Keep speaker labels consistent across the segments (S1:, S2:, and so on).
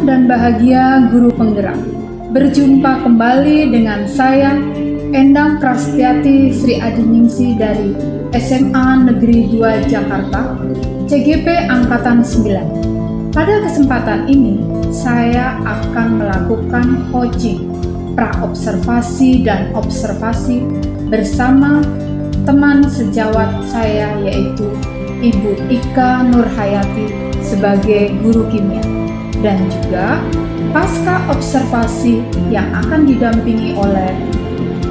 S1: Dan bahagia guru penggerak. Berjumpa kembali dengan saya Endang Prastiati Sri Adiningsi dari SMA Negeri 2 Jakarta, CGP Angkatan 9. Pada kesempatan ini saya akan melakukan coaching praobservasi dan observasi bersama teman sejawat saya yaitu Ibu Ika Nurhayati sebagai guru kimia, dan juga pasca observasi yang akan didampingi oleh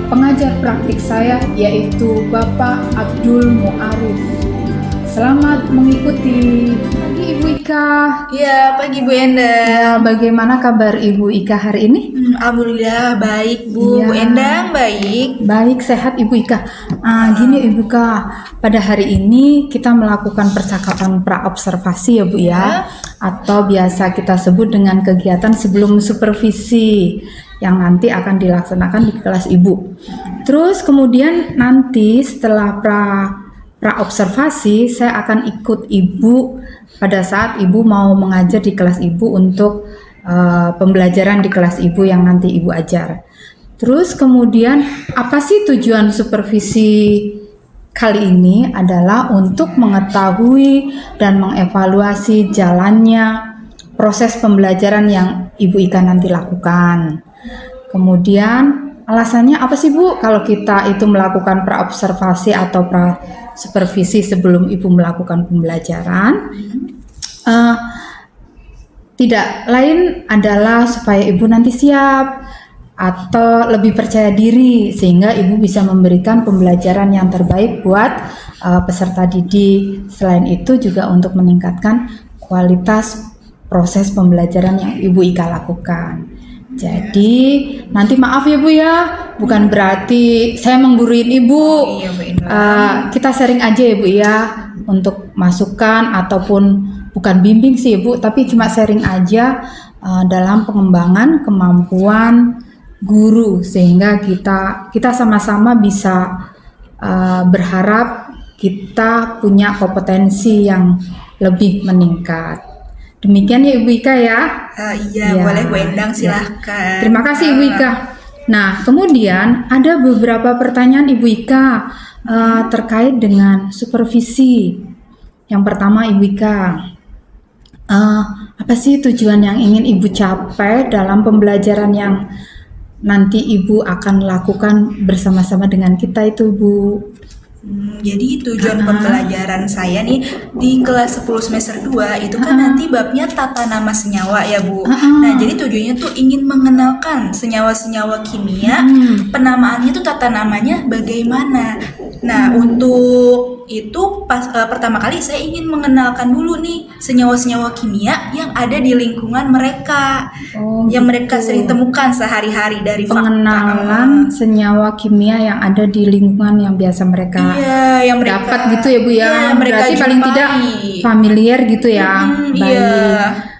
S1: pengajar praktik saya yaitu Bapak Abdul Muarif. Selamat mengikuti. Pagi Ibu Ika.
S2: Iya, pagi Bu Endang.
S1: Ya, bagaimana kabar Ibu Ika hari ini?
S2: Alhamdulillah baik Bu.
S1: Ya.
S2: Bu Endang baik.
S1: Baik, sehat Ibu Ika. Gini Ibu Ika, pada hari ini kita melakukan percakapan praobservasi ya Bu ya, atau biasa kita sebut dengan kegiatan sebelum supervisi yang nanti akan dilaksanakan di kelas Ibu. Terus kemudian nanti setelah praobservasi saya akan ikut Ibu pada saat Ibu mau mengajar di kelas Ibu untuk pembelajaran di kelas Ibu yang nanti Ibu ajar. Terus kemudian apa sih tujuan supervisi kali ini adalah untuk mengetahui dan mengevaluasi jalannya proses pembelajaran yang Ibu Ika nanti lakukan. Kemudian alasannya apa sih Bu kalau kita itu melakukan praobservasi atau supervisi sebelum Ibu melakukan pembelajaran? Tidak lain adalah supaya Ibu nanti siap atau lebih percaya diri sehingga Ibu bisa memberikan pembelajaran yang terbaik buat peserta didik. Selain itu juga untuk meningkatkan kualitas proses pembelajaran yang Ibu Ika lakukan. Jadi nanti maaf ya Bu ya, bukan berarti saya mengguruin Ibu.
S2: Iya Bu Endang.
S1: Kita sharing aja ya Bu ya untuk masukan ataupun bukan bimbing sih Ibu, tapi cuma sharing aja dalam pengembangan kemampuan guru sehingga kita sama-sama bisa berharap kita punya kompetensi yang lebih meningkat. Demikian ya Ibu Ika ya.
S2: Iya, boleh Bu Endang, silahkan.
S1: Terima kasih Ibu Ika. Nah, kemudian ada beberapa pertanyaan Ibu Ika terkait dengan supervisi. Yang pertama Ibu Ika, apa sih tujuan yang ingin Ibu capai dalam pembelajaran yang nanti Ibu akan lakukan bersama-sama dengan kita itu Bu?
S2: Jadi tujuan pembelajaran saya nih di kelas 10 semester 2 itu kan nanti babnya tata nama senyawa ya Bu. Nah jadi tujuannya tuh ingin mengenalkan senyawa-senyawa kimia, penamaannya tuh tata namanya bagaimana. Nah untuk itu pertama kali saya ingin mengenalkan dulu nih senyawa-senyawa kimia yang ada di lingkungan mereka, yang mereka sering temukan sehari-hari dari
S1: pengenalan senyawa kimia yang ada di lingkungan yang biasa mereka
S2: yang mereka
S1: dapat gitu ya Bu ya. Berarti paling
S2: jumpai.
S1: tidak familiar gitu ya. Baik.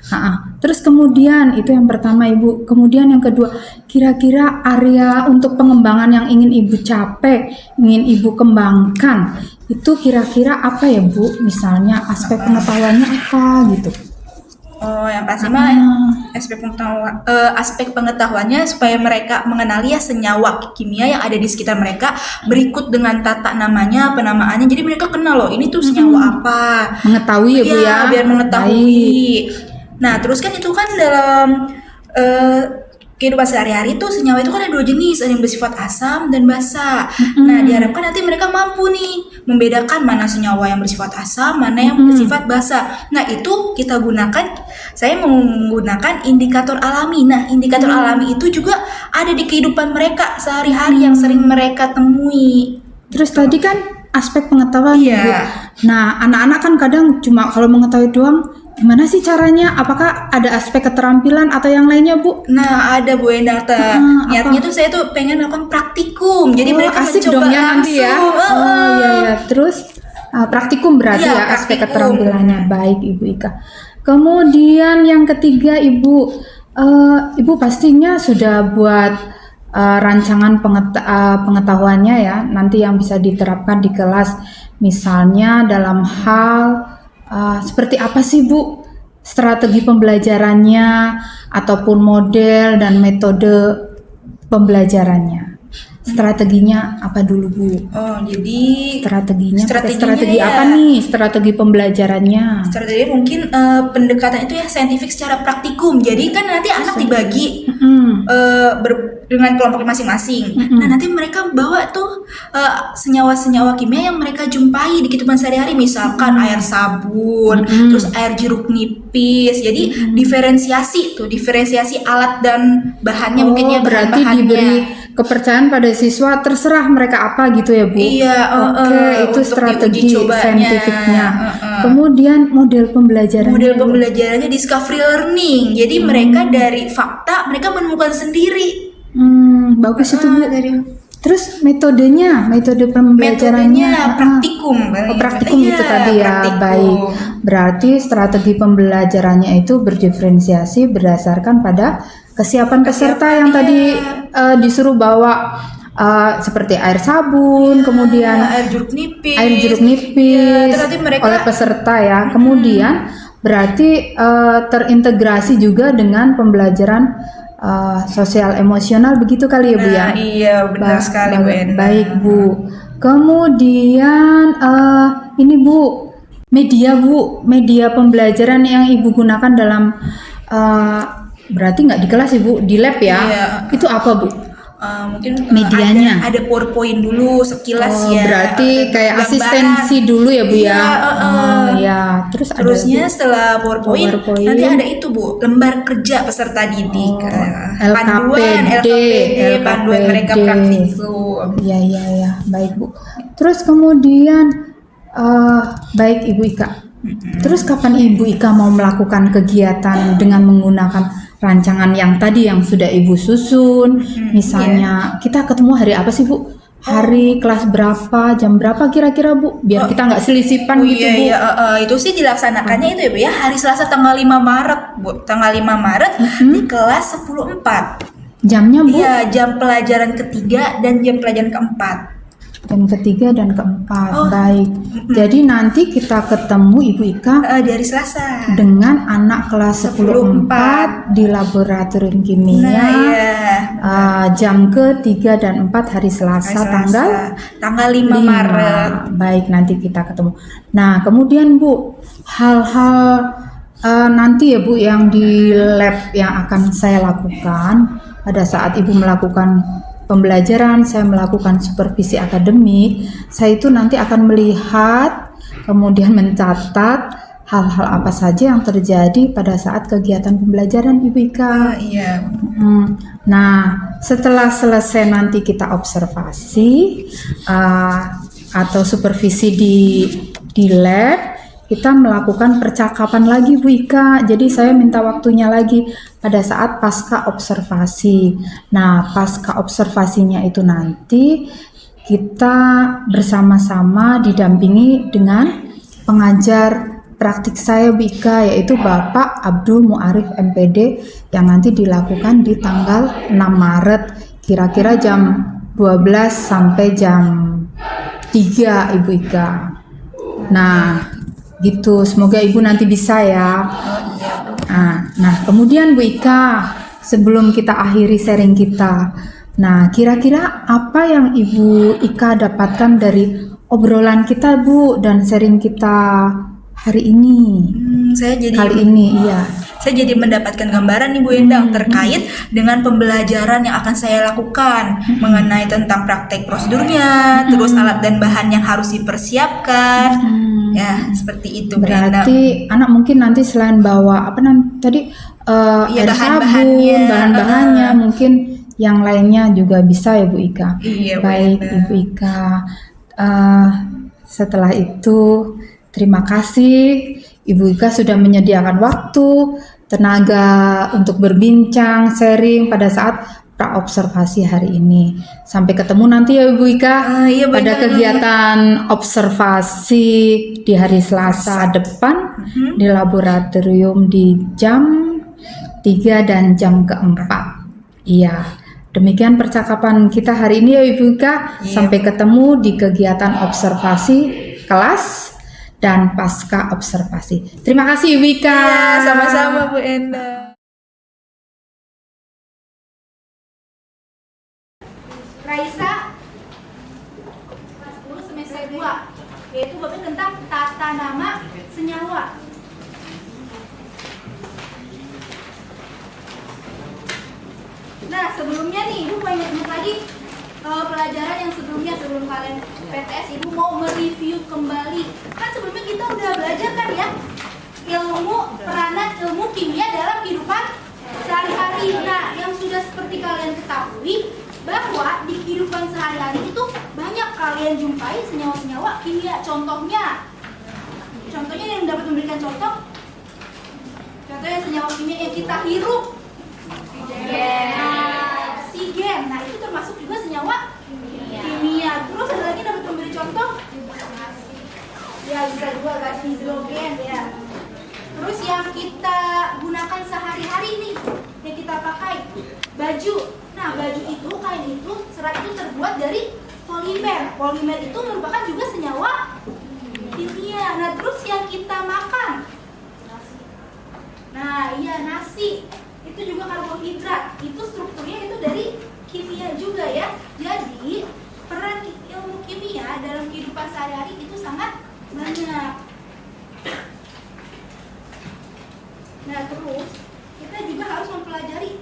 S1: Terus kemudian itu yang pertama Ibu. Kemudian yang kedua, kira-kira area untuk pengembangan yang ingin Ibu capai, ingin Ibu kembangkan, itu kira-kira apa ya Bu? Misalnya aspek pengetahuannya apa gitu?
S2: Yang pasti mah aspek pengetahuannya supaya mereka mengenali ya senyawa kimia yang ada di sekitar mereka berikut dengan tata namanya, penamaannya. Jadi mereka kenal loh ini tuh senyawa apa.
S1: Mengetahui ya Bu ya.
S2: Biar mengetahui. Nah, terus kan itu kan dalam kehidupan sehari-hari tuh senyawa itu kan ada 2 jenis, ada yang bersifat asam dan basa. Nah, diharapkan nanti mereka mampu nih membedakan mana senyawa yang bersifat asam, mana yang bersifat basa. Nah, itu kita gunakan, saya menggunakan indikator alami. Nah, indikator alami itu juga ada di kehidupan mereka sehari-hari yang sering mereka temui.
S1: Terus tadi kan aspek pengetahuan Bu. Nah, anak-anak kan kadang cuma kalau mengetahui doang Gimana sih caranya? Apakah ada aspek keterampilan atau yang lainnya, Bu?
S2: Nah, ada Bu Endang. Niatnya
S1: apa?
S2: tuh saya tuh pengen melakukan praktikum. Jadi
S1: Oh,
S2: mereka
S1: asik
S2: mencoba
S1: dong ya nanti ya.
S2: langsung.
S1: Oh iya ya. Terus praktikum berarti
S2: Iya,
S1: ya aspek
S2: praktikum.
S1: keterampilannya. Baik, Ibu Ika. Kemudian yang ketiga, Ibu, Ibu pastinya sudah buat rancangan pengetahuannya ya, nanti yang bisa diterapkan di kelas. Misalnya dalam hal seperti apa sih, Bu, strategi pembelajarannya ataupun model dan metode pembelajarannya. Strateginya apa dulu, Bu?
S2: Oh, jadi
S1: Strateginya pakai
S2: strateginya
S1: strategi
S2: ya.
S1: apa nih? Strategi pembelajarannya.
S2: Strategi mungkin pendekatan itu ya saintifik secara praktikum. Jadi kan nanti anak dibagi
S1: Mm-mm.
S2: dengan kelompok masing-masing. Nah, nanti mereka bawa tuh senyawa-senyawa kimia yang mereka jumpai di kehidupan sehari-hari, misalkan air sabun, terus air jeruk nipis. Jadi diferensiasi alat dan bahannya mungkin ya
S1: berarti
S2: bahan-bahannya.
S1: diberi kepercayaan pada siswa, terserah mereka apa gitu ya, Bu?
S2: Iya,
S1: Oke, itu
S2: untuk
S1: strategi
S2: diuji cobanya.
S1: saintifiknya. Kemudian model pembelajarannya.
S2: Model
S1: Bu?
S2: pembelajarannya discovery learning. Jadi mereka dari fakta mereka menemukan sendiri.
S1: Bagus itu, Bu. Terus metode pembelajarannya
S2: Metodenya praktikum.
S1: praktikum
S2: Iya,
S1: itu tadi ya.
S2: praktikum.
S1: Baik. Berarti strategi pembelajarannya itu berdiferensiasi berdasarkan pada kesiapan peserta yang tadi disuruh bawa seperti air sabun, kemudian
S2: air jeruk nipis.
S1: Iya,
S2: terus nanti mereka
S1: oleh peserta ya. Kemudian berarti terintegrasi juga dengan pembelajaran sosial emosional begitu kali ya, Bu ya.
S2: Iya, benar sekali Bu Endang.
S1: Baik, Bu. Kemudian ini, Bu, media pembelajaran yang Ibu gunakan dalam berarti nggak di kelas, Ibu, di lab ya.
S2: Iya.
S1: Itu apa, Bu?
S2: Mungkin
S1: Medianya.
S2: ada PowerPoint dulu sekilas ya.
S1: Berarti kayak
S2: Gambaran.
S1: asistensi dulu ya, Bu ya. Ya, terus
S2: Terusnya
S1: ada
S2: setelah PowerPoint,
S1: PowerPoint.
S2: nanti ada itu Bu, lembar kerja peserta didik. Panduan
S1: LKPD,
S2: panduan mereka praktikum.
S1: Iya, baik, Bu. Terus kemudian baik, Ibu Ika. Terus kapan Ibu Ika mau melakukan kegiatan dengan menggunakan rancangan yang tadi yang sudah Ibu susun? Misalnya kita ketemu hari apa sih, Bu? Hari kelas berapa, jam berapa kira-kira, Bu? Biar kita nggak selisipan gitu, Bu.
S2: Iya, itu sih dilaksanakannya itu ya Bu ya, hari Selasa tanggal 5 Maret, Bu. Tanggal 5 Maret di kelas 10.4.
S1: Jamnya, Bu?
S2: Iya, jam pelajaran ketiga dan jam pelajaran keempat.
S1: Jam ketiga dan keempat. Baik. Jadi nanti kita ketemu Ibu Ika
S2: Di hari Selasa.
S1: dengan anak kelas 10.4 di laboratorium kimia.
S2: Nah, iya.
S1: Jam ke-3 dan 4 hari Selasa,
S2: tanggal 5 Maret.
S1: Baik, nanti kita ketemu. Nah, kemudian Bu, hal-hal nanti ya Bu yang di lab yang akan saya lakukan pada saat Ibu melakukan pembelajaran, saya melakukan supervisi akademik, saya itu nanti akan melihat, kemudian mencatat hal-hal apa saja yang terjadi pada saat kegiatan pembelajaran Ibu Ika.
S2: Iya.
S1: Nah, setelah selesai nanti kita observasi atau supervisi di lab, kita melakukan percakapan lagi, Bu Ika. Jadi saya minta waktunya lagi pada saat pasca observasi. Nah, pasca observasinya itu nanti kita bersama-sama didampingi dengan pengajar praktik saya, Bu Ika, yaitu Bapak Abdul Muarif MPD, yang nanti dilakukan di tanggal 6 Maret kira-kira jam 12 sampai jam 3, Ibu Ika. Nah, gitu, semoga Ibu nanti bisa ya. Nah, kemudian Bu Ika, sebelum kita akhiri sharing kita, nah kira-kira apa yang Ibu Ika dapatkan dari obrolan kita, Bu, dan sharing kita hari ini? Kali ini, iya.
S2: Saya jadi mendapatkan gambaran nih Bu Endang terkait dengan pembelajaran yang akan saya lakukan mengenai tentang praktek prosedurnya, terus alat dan bahan yang harus dipersiapkan. Ya, seperti itu.
S1: Berarti anak mungkin nanti selain bawa tadi air sabun, bahan-bahannya, mungkin yang lainnya juga bisa ya Bu Ika.
S2: Iya,
S1: baik Ibu Ika. Setelah itu terima kasih Ibu Ika sudah menyediakan waktu, tenaga untuk berbincang, sharing pada saat praobservasi hari ini. Sampai ketemu nanti ya Ibu Ika
S2: Iya, Bu
S1: pada
S2: Indah.
S1: kegiatan observasi di hari Selasa depan di laboratorium di jam 3 dan jam keempat. Iya, demikian percakapan kita hari ini ya Ibu Ika.
S2: Iya,
S1: Sampai ketemu di kegiatan observasi kelas dan pasca observasi. Terima kasih Ibu Ika.
S2: Iya, sama-sama Bu Enda.
S3: Raisa, kelas 10 semester 2, yaitu bagian tentang tata nama senyawa. Nah, sebelumnya nih, Ibu mau ingat lagi pelajaran yang sebelumnya, sebelum kalian PTS, Ibu mau mereview kembali. Kan sebelumnya kita udah belajar kan ya, peranan ilmu kimia dalam kehidupan sehari-hari. Nah, yang sudah seperti kalian ketahui, bahwa di kehidupan sehari-hari itu banyak kalian jumpai senyawa-senyawa kimia. Contohnya yang dapat memberikan contohnya senyawa kimia yang kita hirup. Oksigen. Nah, itu termasuk juga senyawa kimia. Terus ada lagi dapat memberi contoh. Ya, bisa juga gas hidrogen ya. Terus yang kita gunakan sehari-hari nih, yang kita pakai, baju. Nah, baju itu, kain itu, serat itu terbuat dari polimer. Polimer itu merupakan juga senyawa kimia. Nah, terus yang kita makan. Nah, iya, nasi. Itu juga karbohidrat. Itu strukturnya itu dari kimia juga ya. Jadi, peran ilmu kimia dalam kehidupan sehari-hari itu sangat banyak. Nah, terus kita juga harus mempelajari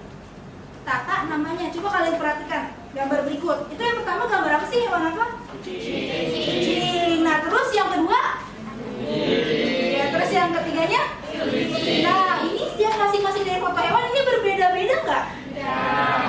S3: tata namanya. Coba kalian perhatikan gambar berikut. Itu yang pertama gambar apa sih? Hewan apa? Kucing. Nah, terus yang kedua? Ya, terus yang ketiganya? Nah, ini setiap masing-masing dari foto hewan ini berbeda-beda nggak?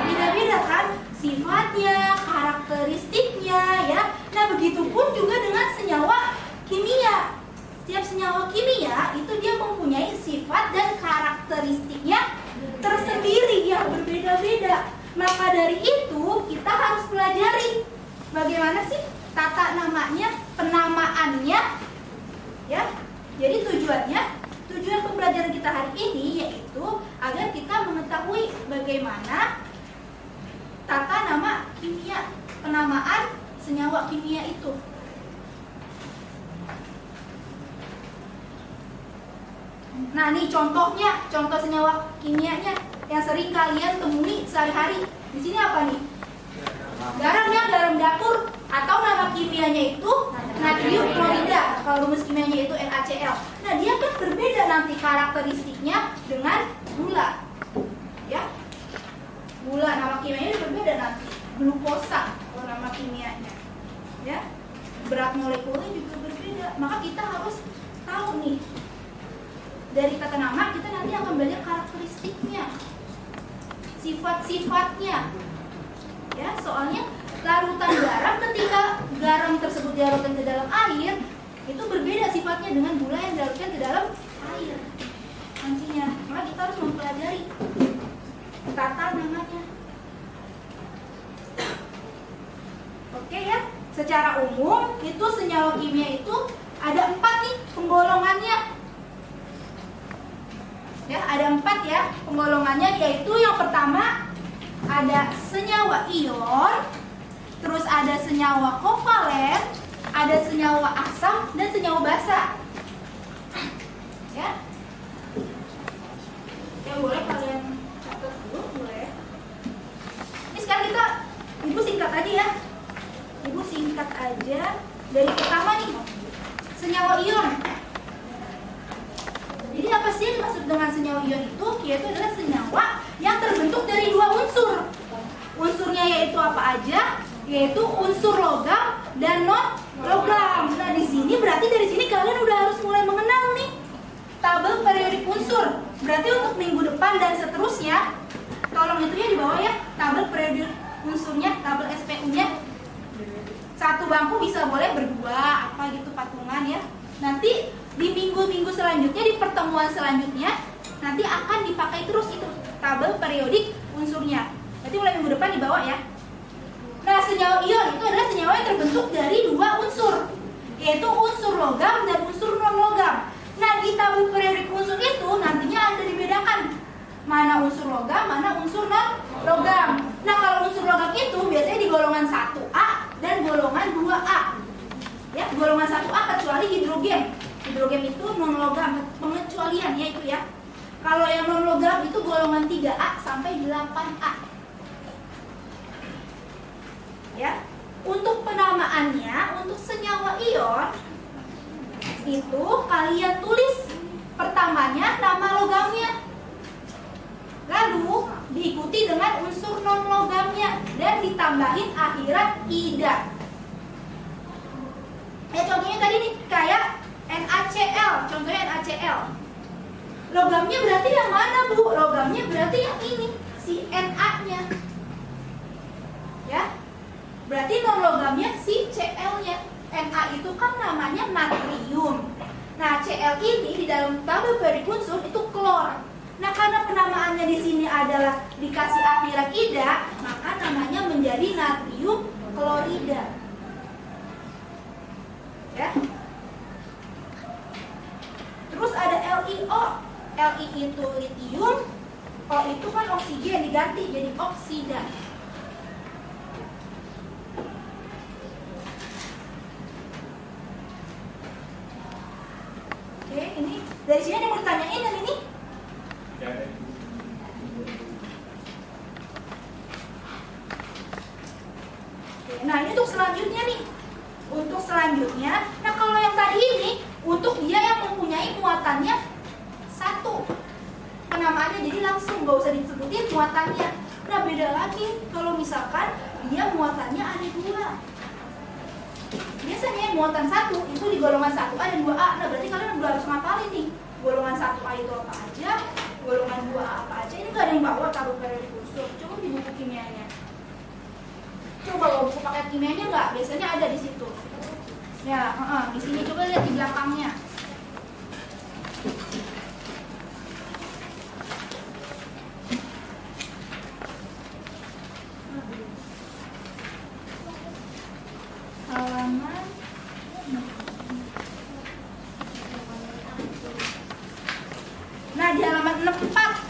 S3: Beda-beda kan? Sifatnya, karakteristiknya ya. Nah, begitupun juga dengan senyawa kimia. Setiap senyawa kimia itu dia mempunyai sifat dan karakteristiknya tersendiri yang berbeda-beda. Maka dari itu kita harus pelajari bagaimana sih tata namanya, penamaannya ya. Jadi tujuan pembelajaran kita hari ini yaitu agar kita mengetahui bagaimana tata nama kimia, penamaan senyawa kimia itu. Nah, nih contohnya, contoh senyawa kimianya yang sering kalian temui sehari-hari. Di sini apa nih? Garam ya, garam dapur, atau nama kimianya itu natrium klorida. Kalau rumus kimianya itu NaCl. Nah, dia kan berbeda nanti karakteristiknya dengan gula. Ya. Gula nama kimianya berbeda nanti. Glukosa kalau nama kimianya. Ya. Berat molekulnya juga berbeda. Maka kita harus tahu nih. Dari tata nama kita nanti akan belajar karakteristiknya, sifat-sifatnya. Ya, soalnya larutan garam, ketika garam tersebut dilarutkan ke dalam air, itu berbeda sifatnya dengan gula yang dilarutkan ke dalam air nantinya. Maka kita harus mempelajari tata namanya. Oke ya, secara umum itu senyawa kimia itu ada 4 nih penggolongannya. Ya, ada 4 ya penggolongannya, yaitu yang pertama ada senyawa ion, terus ada senyawa kovalen, ada senyawa asam dan senyawa basa. Ya. Ya, boleh kalian catat dulu, boleh. Ini sekarang Ibu singkat aja ya. Ibu singkat aja dari pertama nih. Senyawa ion. Jadi apa sih yang dimaksud dengan senyawa ion itu? Yaitu adalah senyawa yang terbentuk dari 2 unsur. Unsurnya yaitu apa aja? Yaitu unsur logam dan non logam. Nah, di sini berarti dari sini kalian udah harus mulai mengenal nih tabel periodik unsur. Berarti untuk minggu depan dan seterusnya, tolong itu ya di bawah ya, tabel periodik unsurnya, tabel SPU-nya. Satu bangku bisa boleh berdua apa gitu patungan ya. Nanti di minggu-minggu selanjutnya, di pertemuan selanjutnya nanti akan dipakai terus itu tabel periodik unsurnya. Berarti mulai minggu depan dibawa ya. Nah, senyawa ion itu adalah senyawa yang terbentuk dari dua unsur, yaitu unsur logam dan unsur non logam. Nah, di tabel periodik unsur itu nantinya ada dibedakan mana unsur logam, mana unsur non logam. Nah, kalau unsur logam itu biasanya di golongan 1A dan golongan 2A. Ya, golongan 1A kecuali hidrogen. Hidrogen itu non logam, pengecualian ya itu ya. Kalau yang non logam itu golongan 3A sampai 8A. Ya. Untuk penamaannya, untuk senyawa ion itu kalian tulis pertamanya nama logamnya, lalu diikuti dengan unsur non logamnya dan ditambahin akhiran ida. Ya, contohnya tadi nih kayak NaCl, contohnya NaCl. Logamnya berarti yang mana, Bu? Logamnya berarti yang ini, si Na-nya. Ya. Berarti non logamnya si Cl-nya. Na itu kan namanya natrium. Nah, Cl ini di dalam tabel periodik unsur itu klor. Nah, karena penamaannya di sini adalah dikasih akhiran ida, maka namanya menjadi natrium klorida. Ya. Terus ada LiO. Li itu litium, O itu kan oksigen, diganti jadi oksida. Oke, ini dari sini ada yang mau ditanyain yang ini? Oke, nah ini untuk selanjutnya nih. Untuk selanjutnya, nah kalau yang tadi ini untuk dia yang mempunyai muatannya 1, penamaannya jadi langsung nggak usah disebutin muatannya. Nah, beda lagi kalau misalkan dia muatannya ada 2. Biasanya muatan 1 itu di golongan 1A dan 2A. Nah, berarti kalian udah harus ngapalin nih. Golongan 1A itu apa aja, golongan 2A apa aja. Ini nggak ada yang bawa tabel periodik unsur. Coba di buku kimianya. Coba bawa buku paket kimianya nggak? Biasanya ada di situ. Ya, di sini coba lihat di belakangnya. Halaman Nah, di halaman 64.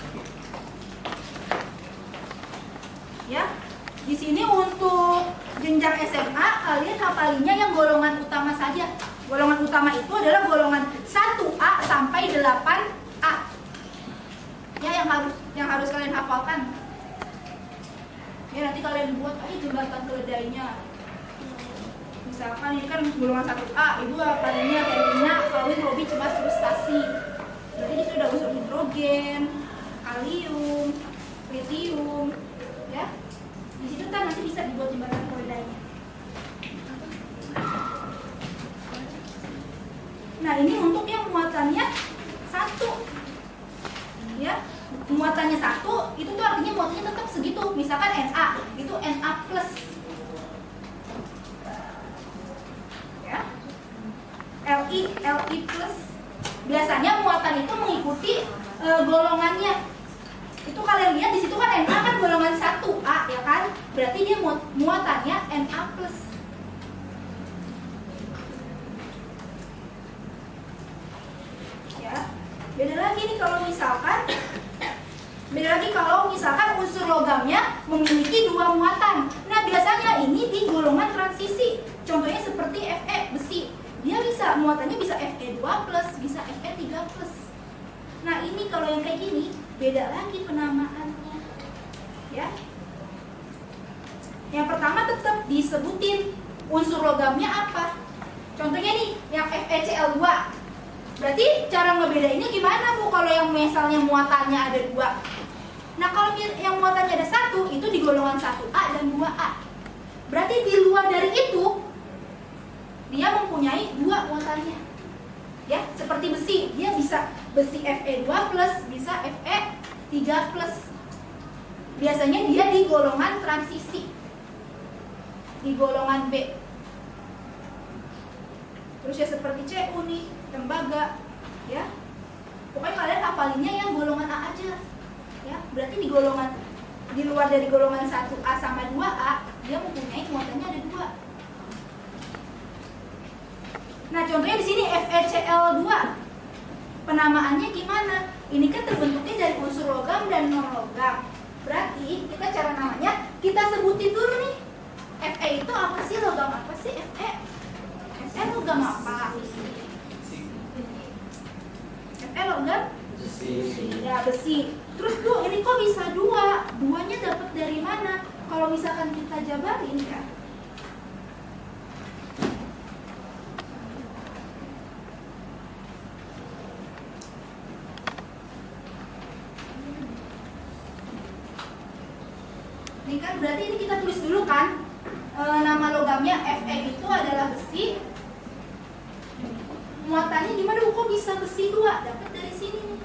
S3: Ya. Di sini untuk jenjang SMA kalian hafalinnya yang golongan utama saja. Golongan utama itu adalah golongan 1A sampai 8A. Ya, yang harus kalian hafalkan. Ya, nanti kalian buat aja jembatan keledainya. Misalkan ini kan golongan 1A, ibu hafalinnya kayak minyak, kawin, hobi, cemas, frustasi. Berarti di sudah unsur hidrogen, kalium, litium, ya. Di situ kan nanti bisa dibuat jembatan keledainya. Nah, ini untuk yang muatannya 1. Ya, muatannya 1 itu tuh artinya muatannya tetap segitu. Misalkan Na, itu Na+. Ya. Li+. Biasanya muatan itu mengikuti golongannya. Itu kalian lihat di situ kan Na kan golongan 1A ya kan? Berarti dia muatannya Na+. Ya. Beda lagi nih kalau misalkan unsur logamnya memiliki 2 muatan. Nah, biasanya ini di golongan transisi. Contohnya seperti Fe besi. Dia bisa muatannya bisa Fe2+, bisa Fe3+. Nah, ini kalau yang kayak gini beda lagi penamaannya. Ya. Yang pertama tetap disebutin unsur logamnya apa. Contohnya nih, yang FeCl2. Berarti cara ngebedainnya gimana, Bu? Kalau yang misalnya muatannya ada 2. Nah, kalau yang muatannya ada 1, itu di golongan 1A dan 2A. Berarti di luar dari itu dia mempunyai 2 muatannya. Ya, seperti besi, dia bisa besi Fe2+, bisa Fe3+. Biasanya dia di golongan transisi. Di golongan B. Terus Terus ya seperti Cu nih, tembaga, ya. Pokoknya kalian hafalinnya yang golongan A aja, ya. Berarti di golongan di luar dari golongan 1A sama 2A dia mempunyai muatannya ada 2. Nah contohnya di sini FeCl2, penamaannya gimana? Ini kan terbentuknya dari unsur logam dan non logam. Berarti kita cara namanya kita sebutin dulu nih. Fe itu apa sih, logam apa sih? Fe logam apa? Fe logam? Ya besi. Terus tuh ini kok bisa 2? Duanya dapat dari mana? Kalau misalkan kita jabarin ya. Ini kan berarti ini kita tulis dulu kan, nama logamnya Fe itu adalah besi. Muatannya gimana? Kok bisa besi 2? Dapat dari sini nih.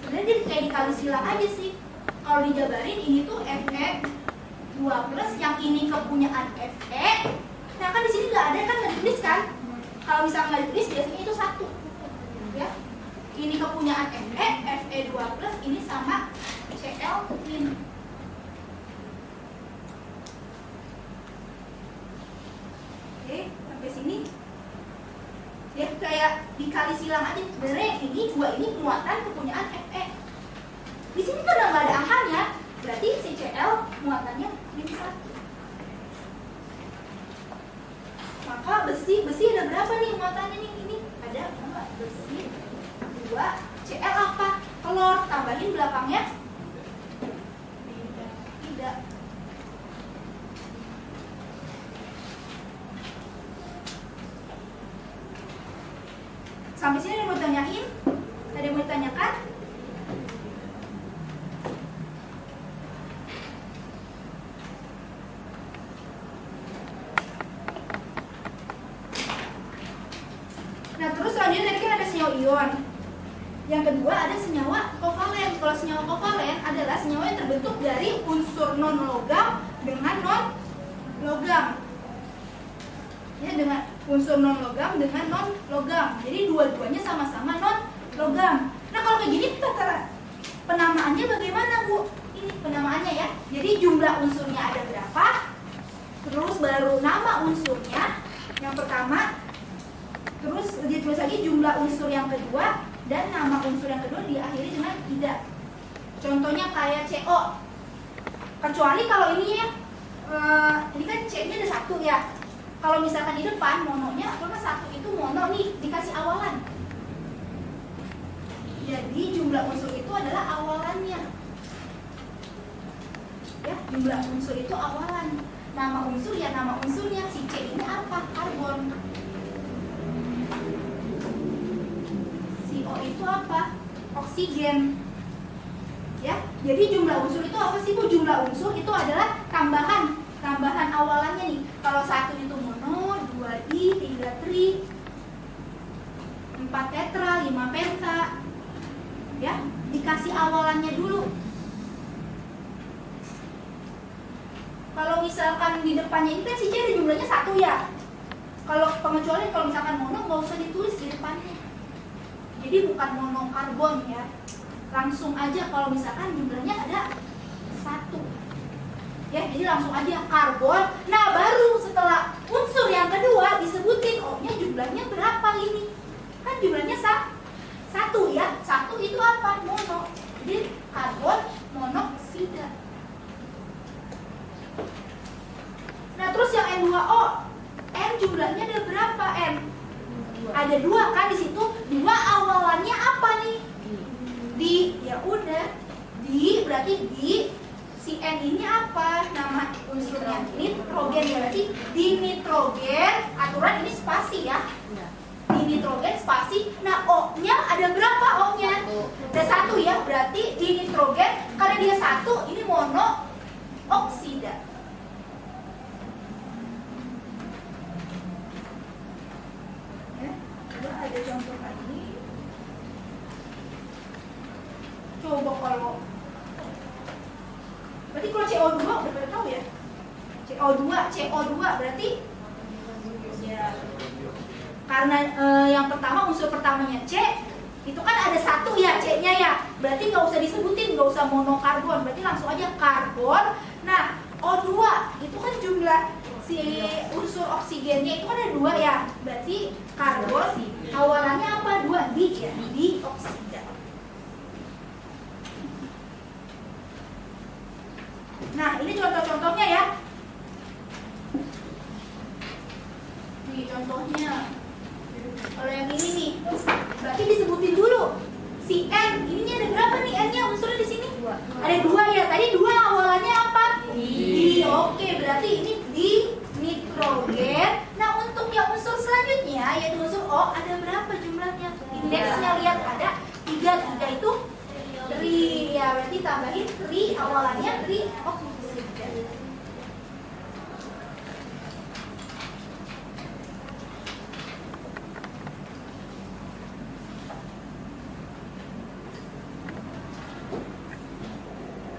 S3: Sebenarnya dia kayak dikali silang aja sih. Kalau dijabarin ini tuh Fe2 plus yang ini kepunyaan Fe. Nah kan di sini nggak ada kan, nggak ditulis kan? Kalau misalnya nggak ditulis biasanya itu 1. Ya. Ini kepunyaan Fe2 plus ini sama Cl min. Oke, sampai sini. Ya kayak dikali silang aja. Sebenarnya ini 2 ini muatan kepunyaan Fe. Di sini kan nggak ada angkanya, berarti si Cl muatannya min 1. Maka besi ada berapa nih muatannya nih? Ini ada besi 2. Cl apa? Klor, tambahin belakangnya tidak. Sampai sini ada yang mau ditanyain? Ada yang mau ditanyakan? Nah terus selanjutnya tadi kan ada senyawa ion. Yang kedua ada senyawa kovalen. Kalau senyawa kovalen adalah senyawa yang terbentuk dari unsur non logam dengan non logam. Ya, dengan unsur non logam dengan non logam. Jadi dua-duanya sama-sama non logam. Nah kalau kayak gini kita penamaannya bagaimana Bu? Ini penamaannya ya. Jadi jumlah unsurnya ada berapa? Terus baru nama unsurnya yang pertama. Terus ditulis lagi jumlah unsur yang kedua dan nama unsur yang kedua diakhiri dengan tidak. Contohnya kayak CO. Kecuali kalau ini ya, ini kan C-nya ada 1 ya. Kalau misalkan di depan mononya, karena 1 itu mono nih, dikasih awalan. Jadi jumlah unsur itu adalah awalannya. Ya, jumlah unsur itu awalan. Nama unsur ya nama unsurnya. Si C ini apa? Karbon. Si O itu apa? Oksigen. Ya, jadi jumlah unsur itu apa sih Bu? Jumlah unsur itu adalah tambahan awalannya nih. Kalau 1 itu mono, 2 di, 3 tri, 4 tetra, 5 penta. Ya, dikasih awalannya dulu. Kalau misalkan di depannya ini kan si C ada jumlahnya 1 ya. Kalau pengecualian kalau misalkan mono nggak usah ditulis di depannya. Jadi bukan monokarbon ya. Langsung aja kalau misalkan jumlahnya ada 1. Ya, jadi langsung aja karbon. Nah, baru setelah unsur yang kedua disebutin O-nya jumlahnya berapa ini. Kan jumlahnya 1 ya. 1 itu apa? Mono. Jadi karbon monoksida. Nah, terus yang N2O, N jumlahnya ada berapa N? Ada 2 kan di situ. 2 awalannya apa nih? Di, ya udah. Di berarti di. Si N ini apa? Nama unsurnya nitrogen, berarti di nitrogen. Aturan ini spasi ya. Di nitrogen spasi. Nah O-nya ada berapa O-nya? Ada 1 ya. Berarti di nitrogen karena dia 1 ini mono oksida. Ya, coba ada contoh lagi. Coba kalau berarti kalau CO2 udah pada tahu ya? CO2 berarti ya Karena yang pertama unsur pertamanya C, itu kan ada satu ya C-nya ya. Berarti nggak usah disebutin, nggak usah monokarbon. Berarti langsung aja karbon. Nah, O2 itu kan jumlah si unsur oksigennya itu kan ada 2 ya. Berarti karbon awalannya apa? 2 di ya, dioksida. Nah, ini contoh-contohnya ya. Nih contohnya. Kalau yang ini nih, berarti disebutin dulu. Si N, ini ada berapa nih N-nya unsurnya di sini? Ada 2 ya. Tadi 2 awalannya apa? Di. Oke, berarti ini di nitrogen. Nah, untuk yang unsur selanjutnya yaitu unsur O, ada berapa jumlahnya? Indeksnya lihat ada 3. 3 itu tri ya, berarti tambahin tri awalannya tri oksida.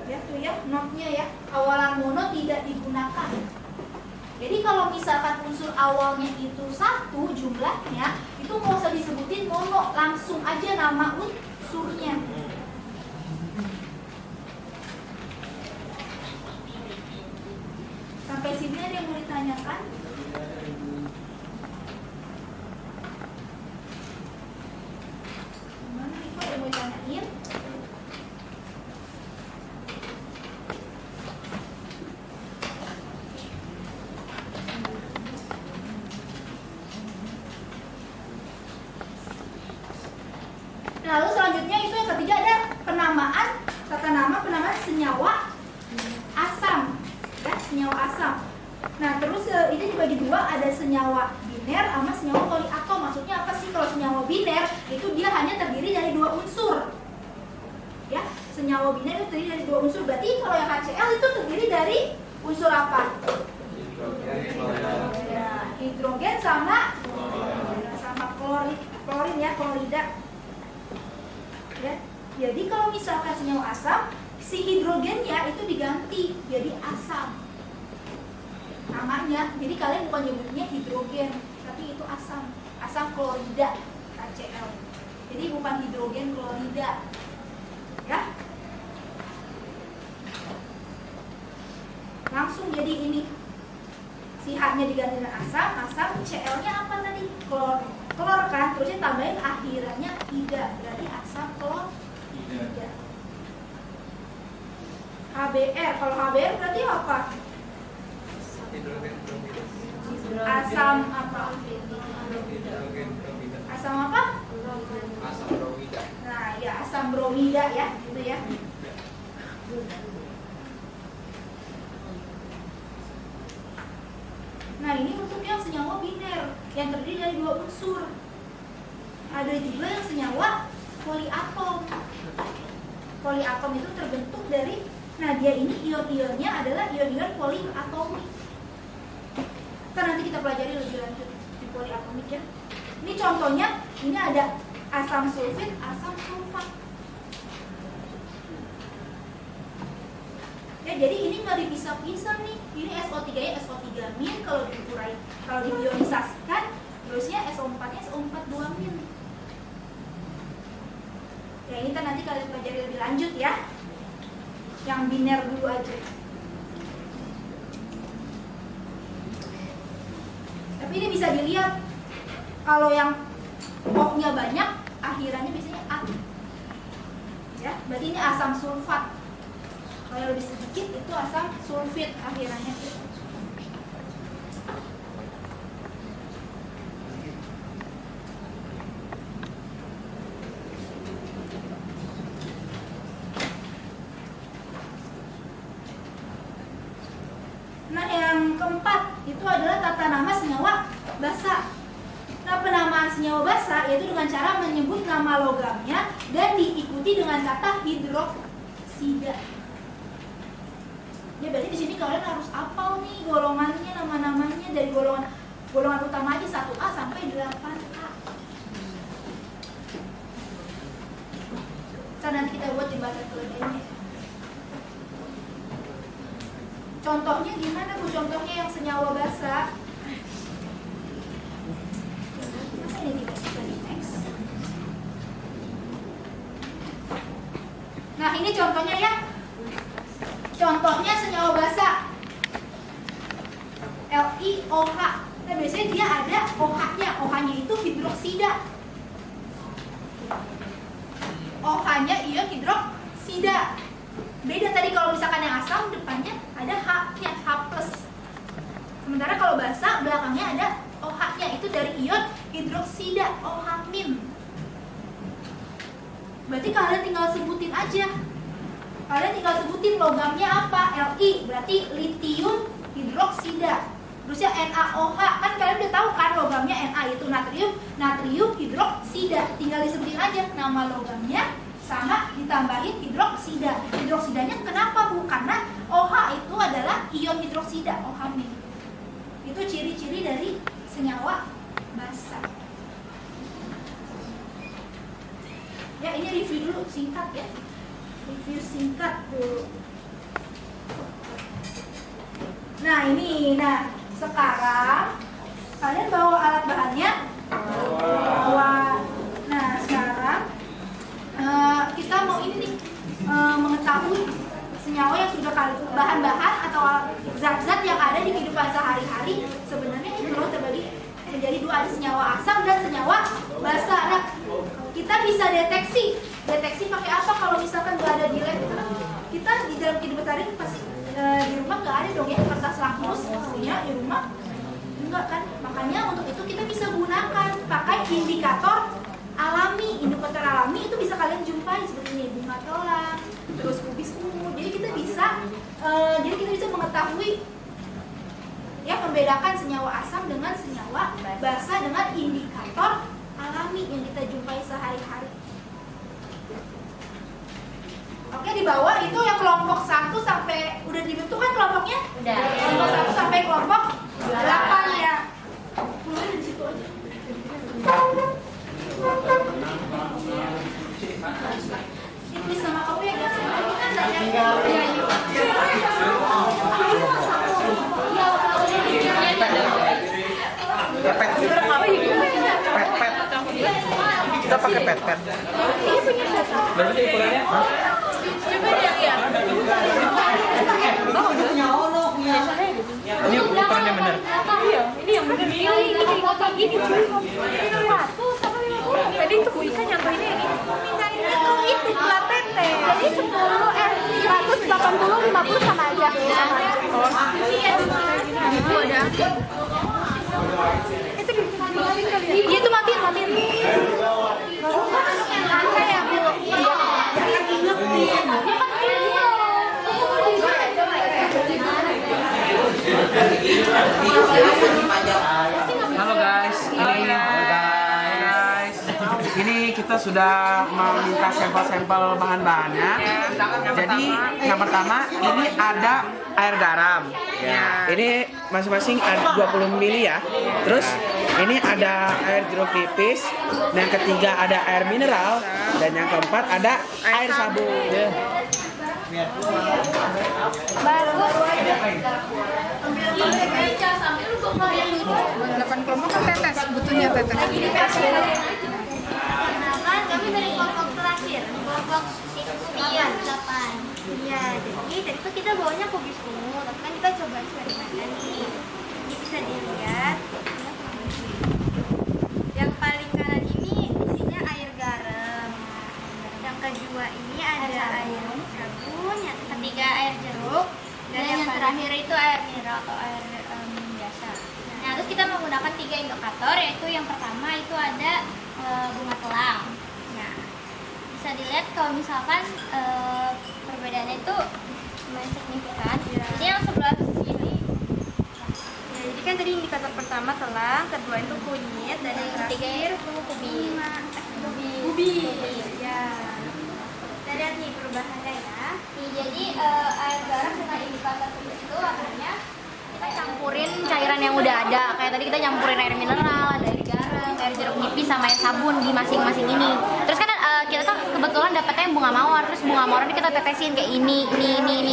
S3: Ya tuh ya, notnya ya, awalan mono tidak digunakan. Jadi kalau misalkan unsur awalnya itu 1 jumlahnya, itu nggak usah disebutin mono, langsung aja nama unsurnya. Sampai sini ada yang mau ditanyakan? Gimana nih, kok ada mau ditanyain? Lalu selanjutnya itu yang ketiga ada penamaan, tata nama penamaan senyawa asam, ya, senyawa asam. Nah terus ini dibagi 2, ada senyawa biner sama senyawa poliatom. Maksudnya apa sih kalau senyawa biner? Itu dia hanya terdiri dari 2 unsur, ya. Senyawa biner itu terdiri dari 2 unsur. Berarti kalau yang HCl itu terdiri dari unsur apa? Ya, hidrogen sama klorin ya, klorida. Ya, jadi kalau misalkan senyawa asam, si hidrogennya itu diganti jadi asam namanya. Jadi kalian bukan nyebutnya hidrogen, tapi itu asam, asam klorida HCl. Jadi bukan hidrogen klorida, ya. Langsung jadi ini, si H-nya diganti dengan asam, asam Cl-nya apa tadi? Klor kan, terusnya tambahin akhirannya ida, berarti asam klorida. HBr, kalau HBr berarti apa? Asam apa? Asam apa?
S4: Asam bromida.
S3: Nah, ya asam bromida ya, gitu ya. Nah, ini untuk yang senyawa biner yang terdiri dari 2 unsur. Ada juga yang senyawa poliatom. Poliatom itu terbentuk dari, nah dia ini ion-ionnya adalah ion-ion poliatomik. Ntar nanti kita pelajari lebih lanjut di poliatomik ya. Ini contohnya, ini ada asam sulfit, asam sulfat. Ya, jadi ini nggak dipisah-pisah nih. Ini SO3-nya SO3-, kalau diurai, kalau diionisasikan, terusnya SO4-nya SO4 2-. Ya, ini kan nanti kalian pelajari lebih lanjut ya. Yang biner dulu aja. Tapi ini bisa dilihat, kalau yang O-nya banyak, akhirannya biasanya A. Ya, berarti ini asam sulfat. Kalau lebih sedikit itu asam sulfit akhirannya. Nah, yang keempat itu adalah tata nama senyawa basa. Nah, penamaan senyawa basa yaitu dengan cara menyebut nama logamnya dan diikuti dengan kata hidroksida. Ya, berarti di sini kalian harus hafal nih golongannya, nama-namanya dari golongan utama aja 1A sampai 8A. Nanti kita buat jembatan keledainya. Contohnya gimana Bu? Contohnya yang senyawa basa. contohnya ya. Contohnya senyawa basa. LiOH. Nah, biasanya dia ada OH-nya. OH-nya itu hidroksida. OH-nya ion hidroksida. Beda tadi kalau misalkan yang asam depannya ada H-nya, H+. Sementara kalau basa belakangnya ada OH-nya, itu dari ion hidroksida, OH-. Berarti kalian tinggal sebutin aja. Kalian tinggal sebutin logamnya apa? Li, berarti litium hidroksida. Terus ya NaOH, kan kalian udah tahu kan logamnya Na itu natrium hidroksida. Tinggal disebutin aja nama logamnya sama ditambahin hidroksida. Hidroksidanya kenapa Bu? Karena OH itu adalah ion hidroksida, OH-. Itu ciri-ciri dari senyawa basa. Ya, ini review dulu singkat ya. Review singkat dulu. Nah, ini. Nah, sekarang kalian bawa alat bahannya? Bawa. Nah, sekarang kita mau ini nih, mengetahui senyawa yang sudah bahan-bahan atau zat-zat yang ada di kehidupan sehari-hari. Sebenarnya ini perlu terbagi menjadi dua, ada senyawa asam dan senyawa basa. Nah, kita bisa deteksi pakai apa kalau misalkan nggak ada di lab? Kita di dalam kehidupan sehari pasti di rumah nggak ada dong ya kertas lakmus, punya di rumah enggak kan? Makanya untuk itu kita bisa gunakan pakai indikator alami. Indikator alami itu bisa kalian jumpai seperti ini, bunga telang, terus kubis ungu. Jadi kita bisa mengetahui ya, membedakan senyawa asam dengan senyawa basa dengan indikator alami yang kita jumpai sehari-hari. Oke, di bawah itu yang kelompok 1 sampai udah dibentuk kan kelompoknya? Udah. Kelompok 1 sampai kelompok 8 ya. Mulai di situ aja. Ini sama kamu ya guys. Kita tanya.
S5: Kita pakai pet. Berapa sih ukurannya?
S3: Coba lihat ya.
S5: Ini ukurannya benar.
S6: Iya, ini yang bener. Ini kotak gini cuy. Ini 100 sama 50. Tadi itu Bu Ika nyampein ini. Mindahin itu pula tete. Jadi 180 50 sama aja. Sama aja. Itu ada. Itu dimatiin kali ya? Iya itu matiin. Angka ya Bu.
S5: Halo guys, ini kita sudah meminta sampel-sampel bahan-bahannya. Jadi yang pertama ini ada air garam. Ya. Ini masing-masing ada 20 ml ya. Terus ini ada air jeruk nipis. Yang ketiga ada air mineral. Dan yang keempat ada air sabun.
S1: Delapan kelompok kan tetes, butuhnya tetes.
S6: Kan kami dari kelompok terakhir, kelompok 8. Iya, jadi tadi tuh kita bawanya kubis ungu, tapi kan kita coba eksperimennya nih. Ini bisa dilihat. Yang paling kanan ini isinya air garam. Yang kedua ini ada air sabun, yang ketiga air jeruk, dan yang terakhir itu air mineral atau air biasa. Nah, terus kita menggunakan 3 indikator, yaitu yang pertama itu ada bunga telang. Nah, bisa dilihat kalau misalkan perbedaannya itu lumayan signifikan. Jadi yang sebelah sini, ya, jadi kan tadi indikator pertama telang, kedua itu kunyit, dan yang terakhir ubi. Ya. Kita lihat nih perubahannya ya. Jadi air garam dengan indikator kubis itu artinya kita campurin cairan yang udah ada. Kayak tadi kita campurin air mineral, ada air garam, air jeruk nipis sama air sabun di masing-masing ini. Terus kan kita tuh kebetulan dapetnya bunga mawar. Terus bunga mawar ini kita tetesin kayak ini,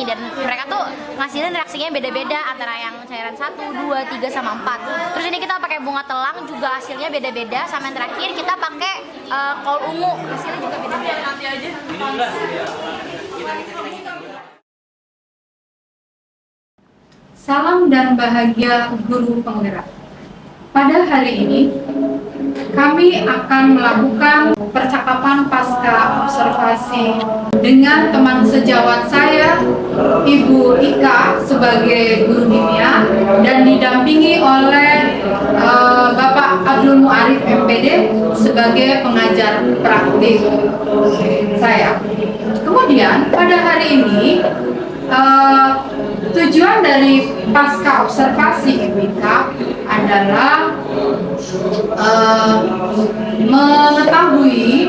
S6: dan mereka tuh ngasilin reaksinya beda-beda antara yang cairan 1, 2, 3 sama 4. Terus ini kita pakai bunga telang juga hasilnya beda-beda. Sama yang terakhir kita pakai kol ungu, hasilnya juga beda-beda.
S1: Salam dan bahagia guru penggerak. Pada hari ini, kami akan melakukan percakapan pasca observasi dengan teman sejawat saya, Ibu Ika sebagai guru kimia, dan didampingi oleh Bapak Abdul Muarif MPD sebagai pengajar praktik saya. Kemudian pada hari ini tujuan dari pasca observasi Ibu Ika adalah mengetahui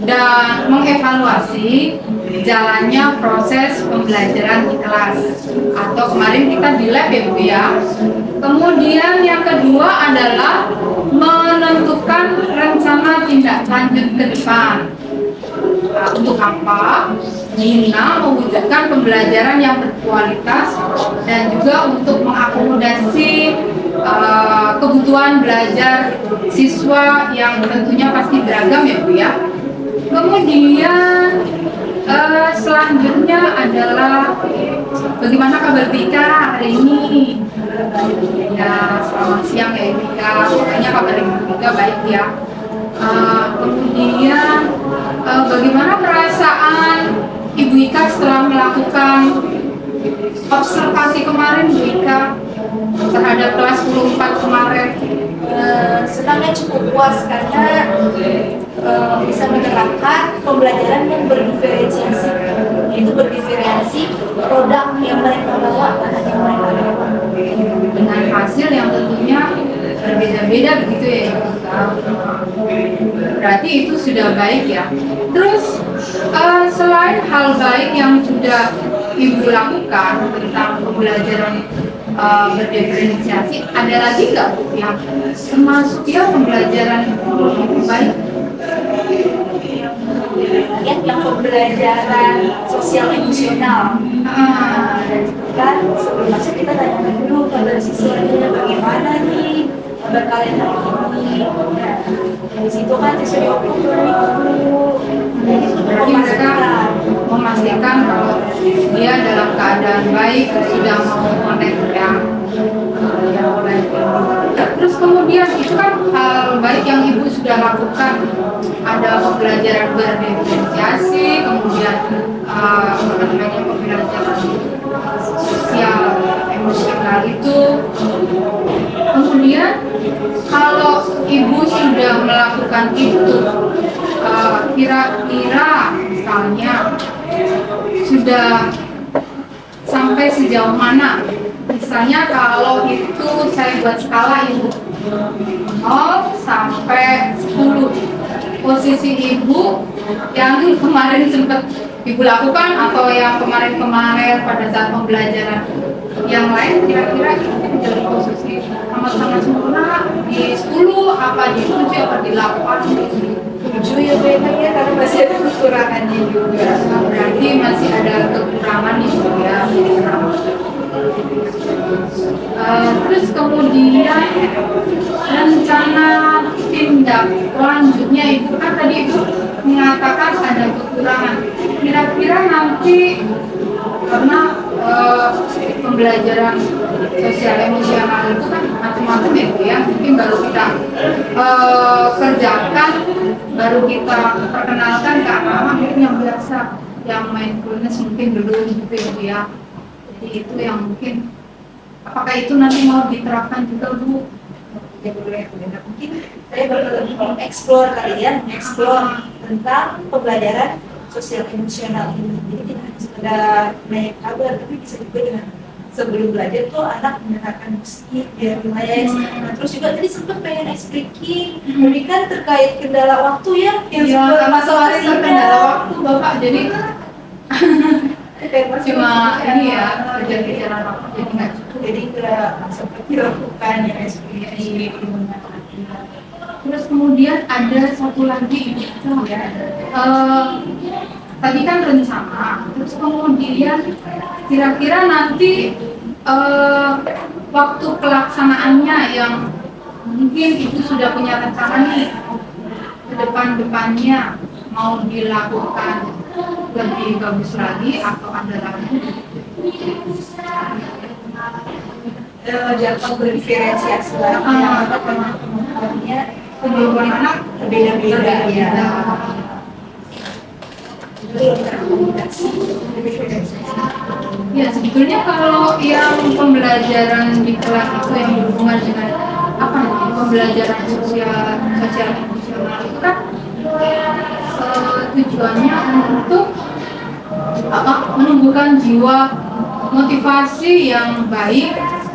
S1: dan mengevaluasi jalannya proses pembelajaran di kelas, atau kemarin kita di lab ya Bu ya. Kemudian yang kedua adalah menentukan rencana tindak lanjut ke depan. Nah, untuk apa? Guna mewujudkan pembelajaran yang berkualitas dan juga untuk mengakomodasi kebutuhan belajar siswa yang tentunya pasti beragam ya Bu ya. Kemudian selanjutnya adalah bagaimana kabar Bika hari ini? Ya, selamat siang ya Bika. Pokoknya kabar Bika baik ya. Kemudian bagaimana perasaan Ibu Ika setelah melakukan observasi kemarin Bu Ika terhadap kelas 10-4 kemarin?
S3: Senangnya cukup puas karena bisa menerapkan pembelajaran yang berdiferensiasi, yaitu berdiferensi produk yang mereka bawa, bahan yang mereka bawa,
S1: dengan hasil yang tentunya berbeda-beda begitu ya. Berarti itu sudah baik ya. Terus selain hal baik yang sudah Ibu lakukan tentang pembelajaran berdiferensiasi, ada lagi nggak Bu yang termasuk ya pembelajaran baik?
S3: yang pembelajaran sosial emosional. Dan kan sebelum masuk kita tanya dulu pada siswanya bagaimana nih kabar kalian hari ini. Nah, dari situ kan siswa diobrol dulu. Jadi itu
S1: Berarti mereka memastikan kalau dia dalam keadaan baik, sudah mau connect ya. Terus kemudian itu kan hal baik yang Ibu sudah lakukan, ada pembelajaran berdiferensiasi, kemudian pembelajaran sosial emosional itu. Kemudian kalau Ibu sudah melakukan itu, kira-kira misalnya sudah sampai sejauh mana? Misalnya kalau itu saya buat skala Ibu 0 sampai 10, posisi Ibu yang kemarin sempat Ibu lakukan atau yang kemarin-kemarin pada saat pembelajaran yang lain, kira-kira Ibu dari posisi sama-sama sempurna di 10 apa di 7 apa di 8?
S3: 7 ya bedanya karena masih ada kekurangannya juga.
S1: Berarti masih ada kekurangan nih ya. Terus kemudian rencana tindak lanjutnya Ibu kan tadi Ibu mengatakan ada kekurangan. Kira-kira nanti karena pembelajaran sosial emosional itu kan macam-macam ya Bu ya. Mungkin baru kita kerjakan, baru kita perkenalkan ke anak-anak mungkin yang biasa, yang mindfulness mungkin belum gitu ya Bu ya. Jadi itu yang mungkin, apakah itu nanti mau diterapkan juga Bu?
S3: Ya boleh, mungkin saya bakal lebih mengeksplor kali ya, mengeksplor tentang pembelajaran sosial emosional ini. Jadi tidak hanya sekedar naik kabar, tapi bisa juga dengan sebelum belajar tuh anak mendengarkan musik biar relax. Nah, terus juga tadi sempat pengen ice breaking, tapi kan terkait kendala waktu ya, yang
S1: Ya, masalah
S3: sidang.
S1: kendala waktu Bapak, jadi cuma ini ya kejar-kejaran waktu, jadi nggak cukup.
S3: Jadi nggak seperti dilakukan ya ice breaking.
S1: Terus kemudian ada satu lagi ya, tadi kan rencana, terus kemudian kira-kira nanti waktu pelaksanaannya yang mungkin Ibu sudah punya rencana nih ke depan-depannya mau dilakukan lebih bagus lagi atau ada lagi?
S2: Dapat berdiferensiasi lah. Kemampuan anak berbeda-beda ya.
S1: Ya, sebetulnya kalau yang pembelajaran di kelas itu yang berhubungan dengan apa namanya, pembelajaran sosial emosional itu kan tujuannya untuk menumbuhkan jiwa motivasi yang baik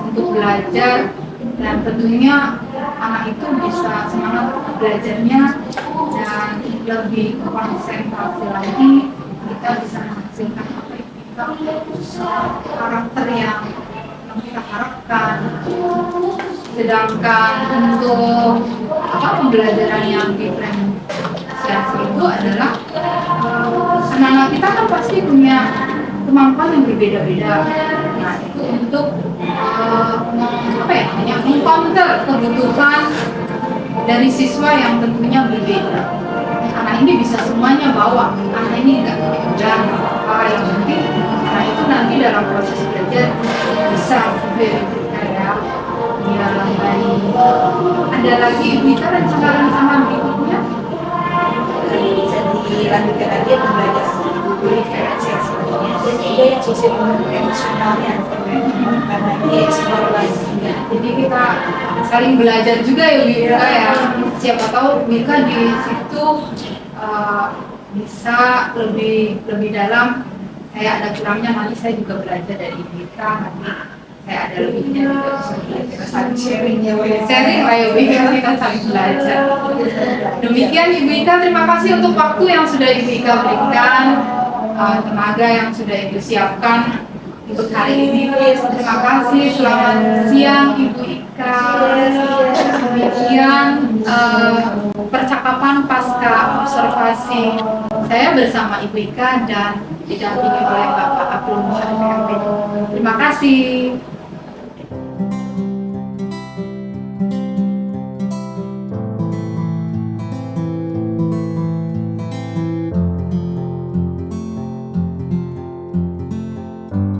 S1: untuk belajar, dan tentunya anak itu bisa semangat belajarnya dan lebih konsentrasi lagi. Kita bisa menghasilkan apa yang kita karakter yang kita harapkan. Sedangkan untuk pembelajaran yang diferensiasi itu adalah anak-anak kita kan pasti punya kemampuan yang berbeda-beda. Nah, itu untuk mengcounter kebutuhan dari siswa yang tentunya berbeda. Anak ini bisa semuanya bawa, anak ini enggak, dan yang penting anak itu nanti dalam proses belajar bisa berkarya. Ya, baik. Ada lagi Ibu Ika rencana berikutnya?
S2: Bisa dilanjutkan lagi pembelajaran diferensiasi dan juga yang sosial emosionalnya karena ini eksplor lagi.
S1: Jadi kita saling belajar juga ya Bu Ika ya. Siapa tahu Bu Ika di situ bisa lebih dalam. Saya ada kurangnya, nanti saya juga belajar dari Ibu Ika, nanti saya ada lebihnya juga bisa belajar. Saling sharing ya Bu. Sharing lah ya Bu Ika, kita saling belajar. Demikian Ibu Ika, terima kasih untuk waktu yang sudah Ibu Ika berikan, tenaga yang sudah Ibu siapkan untuk hari ini. Terima kasih, selamat siang Ibu Ika. Demikian percakapan pasca observasi saya bersama Ibu Ika dan didampingi oleh Bapak Abdul Muhammad. Terima kasih.